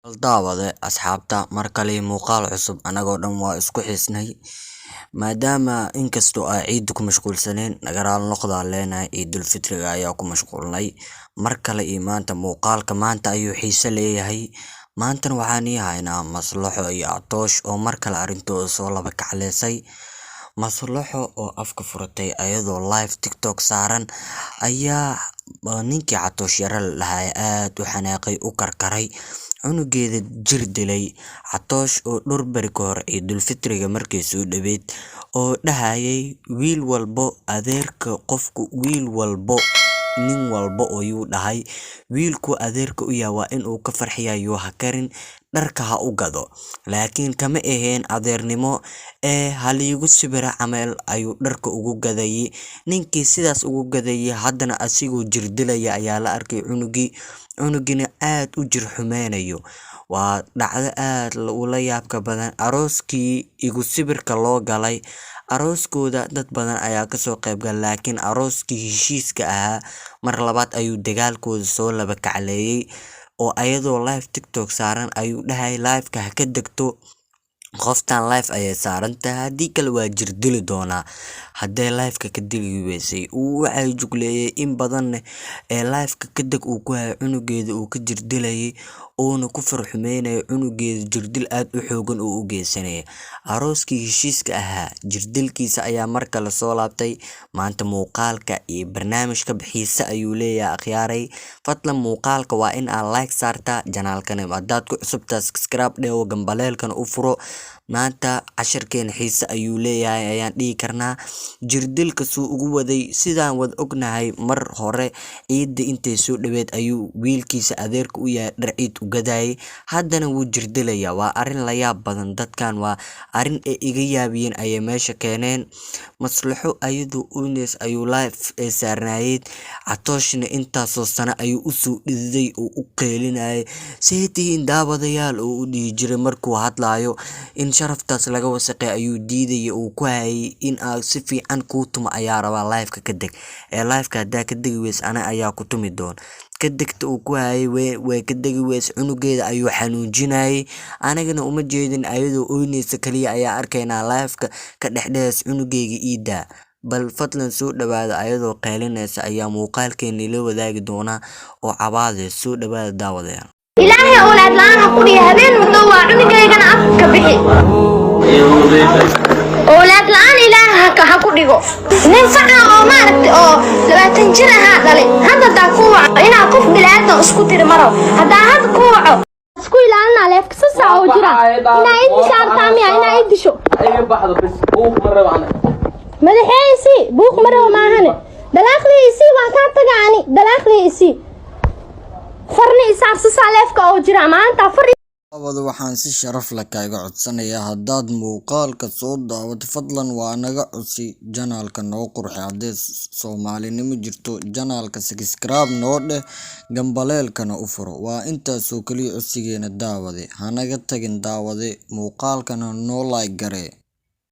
Daawade asxaabta mar kale muuqaal cusub anagoo dhan waa isku xiisnay maadaama inkastoo ay ciid ku mashquulsaneen nagaraal noqda leenahay Ciidul Fitriga ayaa ku mashquulnay mar kale iyo maanta muuqaalka maanta ayuu xiise leeyahay maantana waxaan haynaa Maslaxo iyo Atoosh oo mar kale arrintooda soo laba kacleysay Maslaxo oo afka furatay ayadoo live TikTok saaran ayaa ninkii Atoosh yara lahaa aad u xanaaqay u karkaray cunugeeda jir dilay Atoosh oo dhowr bari ka hor Ciidul Fitriga markii soo dhaweyd oo dhahayay wiil walbo adeerka qofku wiil walbo nin walbo oo yuu dhahay wiilku adeerka u yahay waa in uu ka farxiyo ha karin dharka ha u gado laakiin kama aheen adeernimo haliigu sibira camal ayuu dharka ugu gadayay ninkii sidaas ugu gadayay haddana asigoo jir dilaya ayaa la arkay cunugina aad u jir xumeynayo waa dhacdo aad ula yaabka badan arooskii igu sibirka loo galay arooskooda dad badan ayaa kasoo qayb galay laakiin arooskii heshiiska ahaa mar labaad ayuu dagaalkooda soo laba kacleeyay oo ayadoo live TikTok saaran ayuu dhahay live-ka ha ka degto qoftan live ayay saaran tahay haddii kale waa jir dili doonaa haddee live-ka ka degi weysay waxay jugleeyay in badan live-ka ka deg uu ku hayo cunugeeda uu ka jir dilayay uuna ku farxumeynayo cunugeeda jirdil aad u xoogan oo u geysanaya arooskii heshiiska ahaa jirdilkiisa ayaa mar kale soo laabtay maanta muuqaalka iyo barnaamijka bixiisa ayuu leeyahay akhyaaray fadlan muuqaalka waa in aad like saartaa janaalkana haddaad ku cusubtaa subscribe dheewo gambaleelkana u furo maanta casharkeena xiise ayuu leeyahay ayaan dhihi karnaa jirdilka suu ugu waday sidaan wad ognahay mar hore ciidda intay soo dhaweed ayuu wiilkiisa adeerka u yahay dhar ciid u gadayay haddana wuu jirdilaya waa arrin la yaab badan dadkan waa arrin ay iga yaabiyeen ayay meesha keeneen Maslaxo ayadoo uneys ayuu live saarnaayay Atooshna intaasoo sano ayuu u soo dhiday oo u qeylinayay seetihiin daawadayaal oo u dhihi jiray markuu hadlaayo in sharaftaas laga wasaqay ayuu diidayay oo ku hayay in aad si fiican kuu tuma ayaa rabaa live-ka ka deg live-ka haddaa ka degi weys ana ayaa ku tumi doon ka degta uu ku hayay way ka degi weys cunugeeda ayuu xanuujinayay anagana uma jeedin ayadoo oynaysa kaliya ayaa arkaynaa live-ka ka dhexdhees cunugeyga iida bal fadlan soo dhawaada ayadoo qeylinaysa ayaa muuqaalkeena la wadaagi doona oo cabaade soo dhawaada daawadayaal ilaahay awlaad la'aan ha ku dhihi habeen madow waa cunugeygana afka bixi awlaad la'aan ilaahay ha ku dhigo nin faca oo maaragtay oo 20 jir ahaa dhalay hadda daa ku waco inaa qof bilaadan isku tiri maro haddaa hadda ku waco isku ilaalina leefka sasaa oo jira inaa idin saartaamiya inaa idisho madaxaysi buuq maro maahane dalaaqliisi waan ka tagaani dalaaqliisi farni isaarsa leefka oo jira maanta daawada waxaan si sharaf leh kaaga codsanayaa haddaad muuqaalka soo daawato fadlan waa naga codsi janaalka noo qurxi haddii Soomaalinimo jirto janaalka subscribe noo dheh gambaleelkana u furo waa intaasoo kaliya codsigeena daawade hanaga tagin daawade muuqaalkana noo like garee